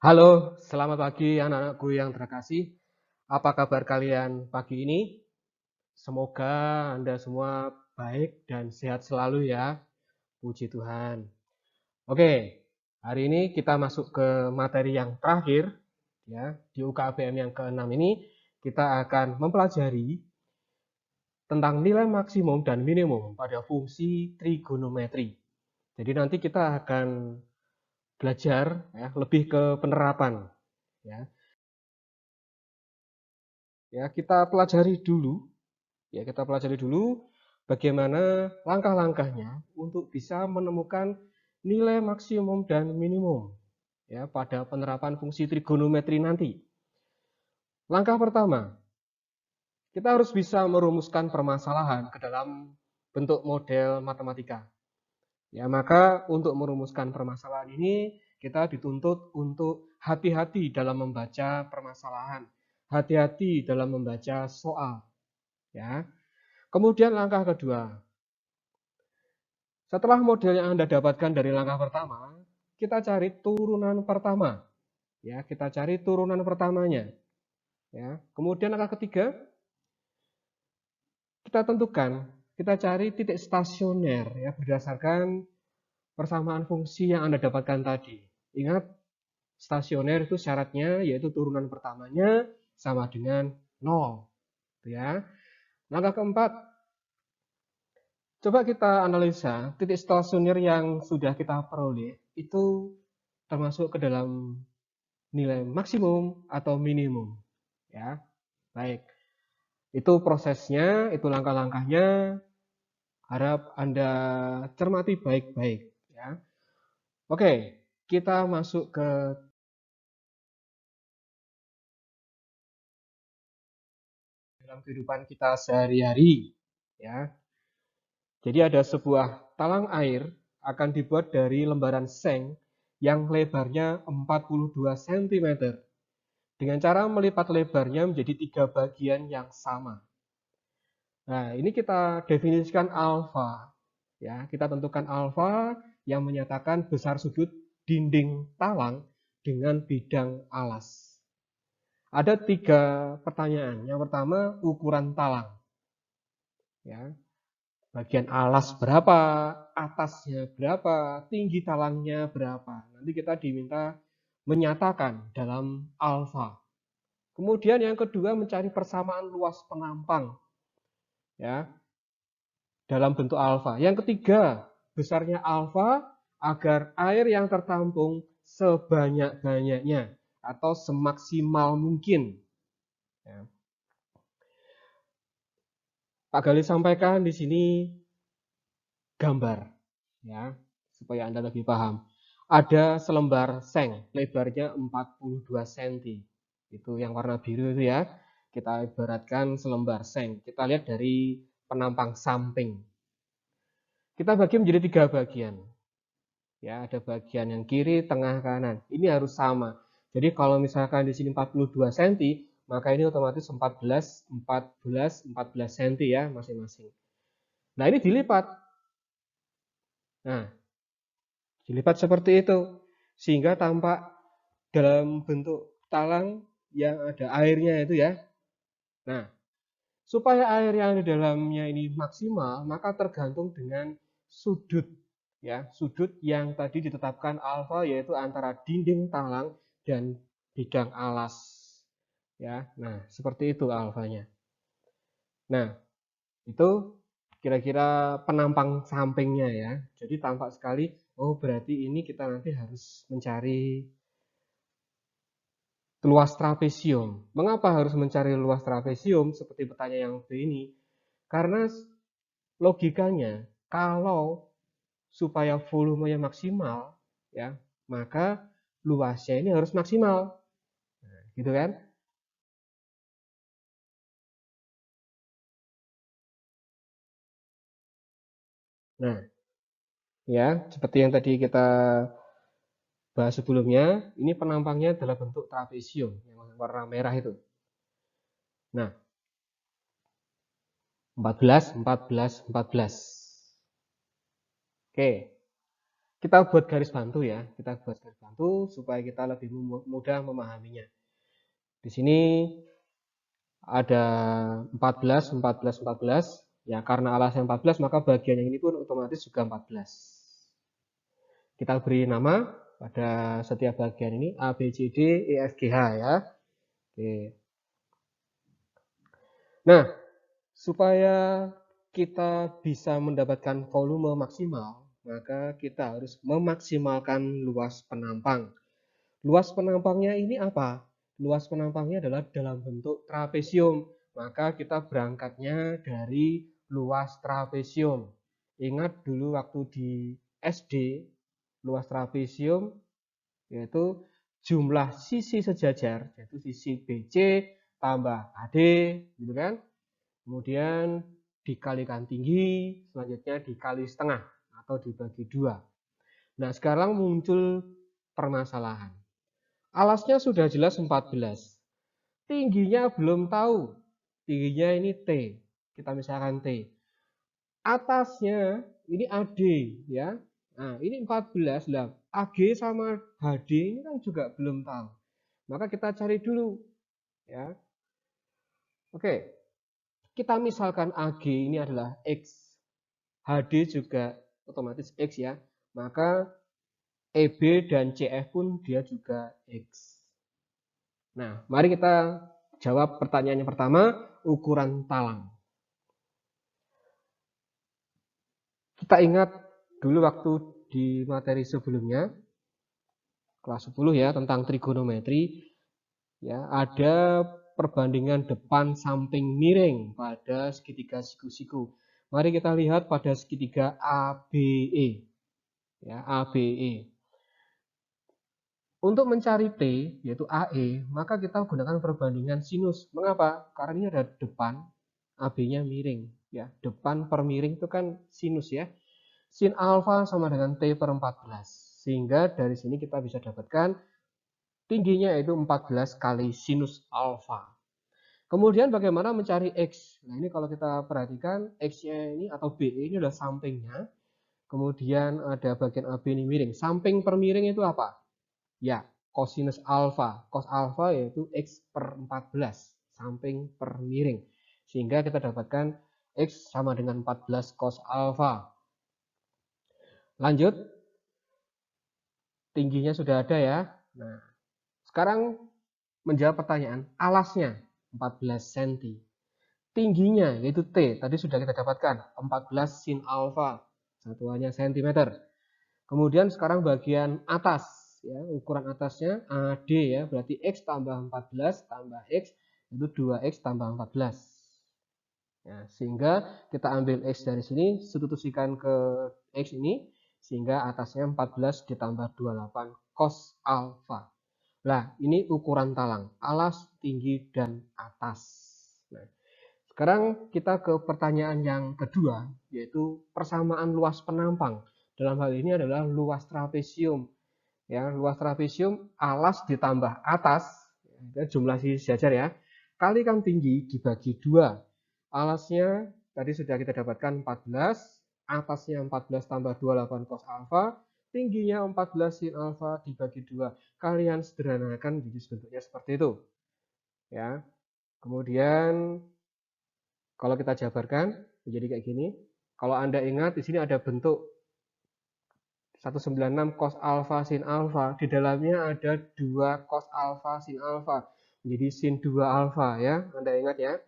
Halo, selamat pagi anak-anakku yang terkasih. Apa kabar kalian pagi ini? Semoga Anda semua baik dan sehat selalu ya. Puji Tuhan. Oke, hari ini kita masuk ke materi yang terakhir ya. Di UKBM yang ke-6 ini kita akan mempelajari tentang nilai maksimum dan minimum pada fungsi trigonometri. Jadi nanti kita akan belajar ya, lebih ke penerapan ya. Ya, kita pelajari dulu. Ya, kita pelajari dulu bagaimana langkah-langkahnya untuk bisa menemukan nilai maksimum dan minimum ya pada penerapan fungsi trigonometri nanti. Langkah pertama, kita harus bisa merumuskan permasalahan ke dalam bentuk model matematika. Ya, maka untuk merumuskan permasalahan ini kita dituntut untuk hati-hati dalam membaca permasalahan, hati-hati dalam membaca soal, ya. Kemudian langkah kedua, setelah model yang Anda dapatkan dari langkah pertama, kita cari turunan pertama. Ya, kita cari turunan pertamanya. Ya. Kemudian langkah ketiga, kita tentukan, kita cari titik stasioner ya berdasarkan persamaan fungsi yang Anda dapatkan tadi. Ingat, stasioner itu syaratnya yaitu turunan pertamanya sama dengan 0. Ya. Langkah keempat, coba kita analisa titik stasioner yang sudah kita peroleh itu termasuk ke dalam nilai maksimum atau minimum. Ya, baik. Itu prosesnya, itu langkah-langkahnya. Harap Anda cermati baik-baik. Ya. Oke, kita masuk ke dalam kehidupan kita sehari-hari. Ya. Jadi ada sebuah talang air akan dibuat dari lembaran seng yang lebarnya 42 cm dengan cara melipat lebarnya menjadi 3 bagian yang sama. Nah, ini kita definisikan alfa. Ya, kita tentukan alfa yang menyatakan besar sudut dinding talang dengan bidang alas. Ada 3 pertanyaan. Yang pertama, ukuran talang. Ya, bagian alas berapa, atasnya berapa, tinggi talangnya berapa. Nanti kita diminta menyatakan dalam alfa. Kemudian yang kedua mencari persamaan luas penampang ya dalam bentuk alfa. Yang ketiga, besarnya alfa agar air yang tertampung sebanyak-banyaknya atau semaksimal mungkin. Ya. Pak Gali sampaikan di sini gambar ya supaya Anda lebih paham. Ada selembar seng, lebarnya 42 cm. Itu yang warna biru itu ya. Kita ibaratkan selembar seng. Kita lihat dari penampang samping. Kita bagi menjadi 3 bagian. Ya, ada bagian yang kiri, tengah, kanan. Ini harus sama. Jadi kalau misalkan di sini 42 cm, maka ini otomatis 14 cm ya masing-masing. Nah, ini dilipat. Nah, dilipat seperti itu. Sehingga tampak dalam bentuk talang yang ada airnya itu ya. Nah, supaya air yang di dalamnya ini maksimal, maka tergantung dengan sudut ya, sudut yang tadi ditetapkan alfa yaitu antara dinding talang dan bidang alas. Ya. Nah, seperti itu alfanya. Nah, itu kira-kira penampang sampingnya ya. Jadi tampak sekali, oh berarti ini kita nanti harus mencari luas trapesium. Mengapa harus mencari luas trapesium seperti pertanyaan yang B ini? Karena logikanya kalau supaya volumenya maksimal ya, maka luasnya ini harus maksimal. Nah, gitu kan? Nah, ya, seperti yang tadi kita bahas sebelumnya, ini penampangnya adalah bentuk trapesium yang warna merah itu. Nah, 14, 14, 14. Oke. Kita buat garis bantu ya, kita buat garis bantu supaya kita lebih mudah memahaminya. Di sini ada 14, 14, 14. Ya, karena alasnya 14, maka bagian yang ini pun otomatis juga 14. Kita beri nama pada setiap bagian ini A, B, C, D, E, F, G, H ya. Oke. Nah, supaya kita bisa mendapatkan volume maksimal, maka kita harus memaksimalkan luas penampang. Luas penampangnya ini apa? Luas penampangnya adalah dalam bentuk trapesium. Maka kita berangkatnya dari luas trapesium. Ingat dulu waktu di SD, luas trapesium yaitu jumlah sisi sejajar, yaitu sisi BC tambah AD, gitu kan? Kemudian dikalikan tinggi, selanjutnya dikali setengah atau dibagi 2. Nah, sekarang muncul permasalahan. Alasnya sudah jelas 14. Tingginya belum tahu. Tingginya ini T. Kita misalkan T. Atasnya ini AD ya. Nah, ini 14 lah. AG sama HD ini kan juga belum tahu. Maka kita cari dulu ya. Oke. Kita misalkan AG ini adalah X. HD juga otomatis X ya. Maka EB dan CF pun dia juga X. Nah, mari kita jawab pertanyaan yang pertama, ukuran talang. Kita ingat dulu waktu di materi sebelumnya, kelas 10 ya, tentang trigonometri, ya, ada perbandingan depan samping miring pada segitiga siku-siku. Mari kita lihat pada segitiga ABE. Ya, ABE. Untuk mencari T, yaitu AE, maka kita gunakan perbandingan sinus. Mengapa? Karena ini ada depan, AB-nya miring. Ya, depan per miring itu kan sinus ya. Sin alfa sama dengan T per 14. Sehingga dari sini kita bisa dapatkan tingginya yaitu 14 kali sinus alfa. Kemudian bagaimana mencari X? Nah, ini kalau kita perhatikan, X-nya ini atau BE ini adalah sampingnya. Kemudian ada bagian AB ini miring. Samping per miring itu apa? Ya, kosinus alfa. Cos alfa yaitu X per 14. Samping per miring. Sehingga kita dapatkan X sama dengan 14 cos alfa. Lanjut. Tingginya sudah ada ya. Nah, sekarang menjawab pertanyaan. Alasnya 14 cm. Tingginya yaitu T. Tadi sudah kita dapatkan. 14 sin alfa. Satuannya cm. Kemudian sekarang bagian atas. Ya, ukuran atasnya AD ya. Berarti X tambah 14 tambah X itu 2X tambah 14. Ya, sehingga kita ambil X dari sini. Substitusikan ke X ini. Sehingga atasnya 14 ditambah 28 cos alfa. Nah, ini ukuran talang. Alas, tinggi, dan atas. Nah, sekarang kita ke pertanyaan yang kedua, yaitu persamaan luas penampang. Dalam hal ini adalah luas trapesium. Ya, luas trapesium alas ditambah atas, ya, jumlah sisi sejajar ya. Kalikan tinggi dibagi 2. Alasnya tadi sudah kita dapatkan 14, atasnya 14 tambah 28 cos alfa, tingginya 14 sin alfa dibagi 2. Kalian sederhanakan jadi bentuknya seperti itu. Ya. Kemudian kalau kita jabarkan menjadi kayak gini. Kalau Anda ingat di sini ada bentuk 196 cos alfa sin alfa. Di dalamnya ada 2 cos alfa sin alfa. Menjadi sin 2 alfa ya. Anda ingat ya.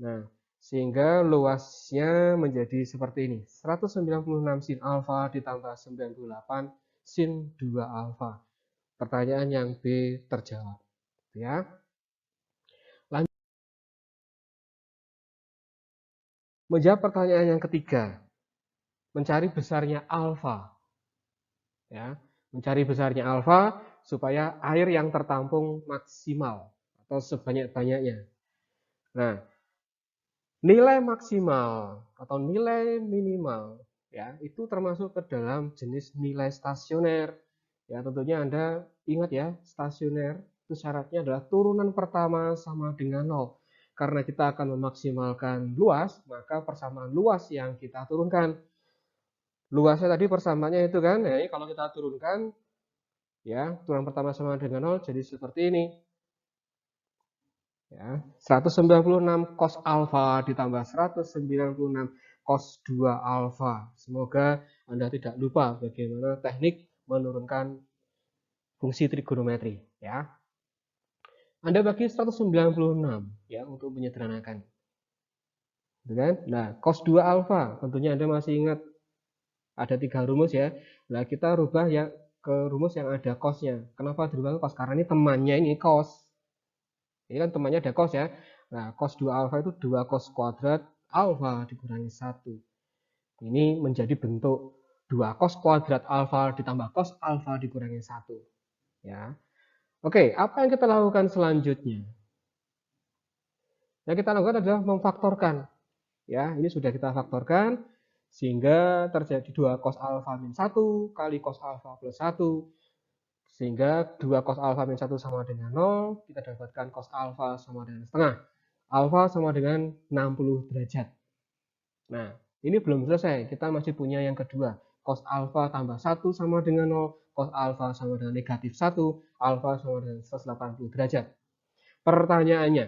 Nah, sehingga luasnya menjadi seperti ini. 196 sin alfa ditambah 98 sin 2 alfa. Pertanyaan yang B terjawab. Ya. Lanjut. Menjawab pertanyaan yang ketiga. Mencari besarnya alfa. Ya, mencari besarnya alfa supaya air yang tertampung maksimal atau sebanyak-banyaknya. Nah, nilai maksimal atau nilai minimal ya itu termasuk ke dalam jenis nilai stasioner. Ya, tentunya Anda ingat ya, stasioner itu syaratnya adalah turunan pertama sama dengan 0. Karena kita akan memaksimalkan luas, maka persamaan luas yang kita turunkan. Luasnya tadi persamaannya itu kan, nah ini kalau kita turunkan, ya, turunan pertama sama dengan 0 jadi seperti ini. Ya, 196 cos alfa ditambah 196 cos 2 alfa. Semoga Anda tidak lupa bagaimana teknik menurunkan fungsi trigonometri, ya. Anda bagi 196 ya untuk menyederhanakan. Gitu kan? Nah, cos 2 alfa tentunya Anda masih ingat ada 3 rumus ya. Nah, kita rubah ya ke rumus yang ada cosnya. Kenapa dirubah ke cos? Karena ini temannya ini cos. Ini kan temannya ada cos ya. Nah, cos 2 alfa itu 2 cos kuadrat alfa dikurangi 1. Ini menjadi bentuk 2 cos kuadrat alfa ditambah cos alfa dikurangi 1. Ya. Oke, apa yang kita lakukan selanjutnya? Yang kita lakukan adalah memfaktorkan. Ya, ini sudah kita faktorkan sehingga terjadi 2 cos alfa min 1 kali cos alfa plus 1. Sehingga 2 cos alfa min 1 sama dengan 0, kita dapatkan cos alfa sama dengan setengah. Alfa sama dengan 60 derajat. Nah, ini belum selesai, kita masih punya yang kedua. Cos alfa tambah 1 sama dengan 0, cos alfa sama dengan negatif 1, alfa sama dengan 180 derajat. Pertanyaannya,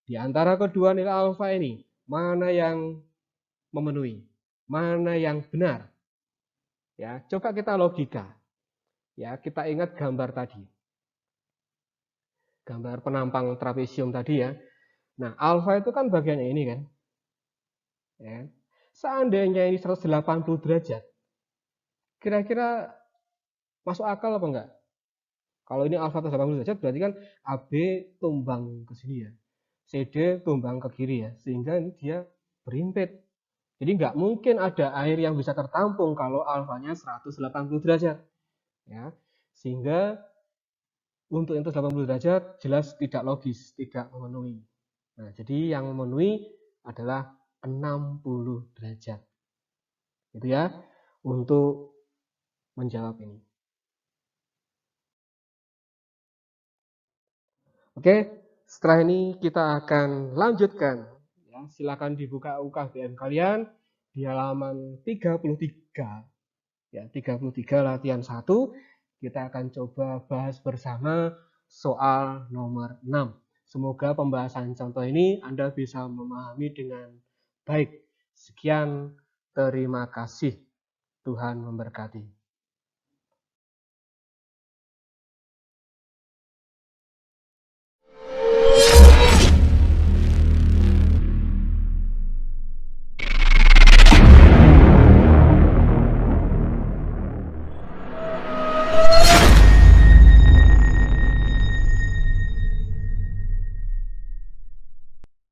di antara kedua nilai alfa ini, mana yang memenuhi? Mana yang benar? Ya, coba kita logika. Ya, kita ingat gambar tadi. Gambar penampang trapesium tadi ya. Nah, alfa itu kan bagiannya ini kan. Ya. Seandainya ini 180 derajat, kira-kira masuk akal apa enggak? Kalau ini alfa 180 derajat berarti kan AB tumbang ke sini ya. CD tumbang ke kiri ya. Sehingga ini dia berimpit. Jadi nggak mungkin ada air yang bisa tertampung kalau alfanya 180 derajat. Ya. Sehingga untuk yang 180 derajat jelas tidak logis, tidak memenuhi. Nah, jadi yang memenuhi adalah 60 derajat. Gitu ya, untuk menjawab ini. Oke, setelah ini kita akan lanjutkan. Ya, silakan dibuka UKBM kalian di halaman 33. Ya, 33 latihan 1. Kita akan coba bahas bersama soal nomor 6. Semoga pembahasan contoh ini Anda bisa memahami dengan baik. Sekian, terima kasih. Tuhan memberkati.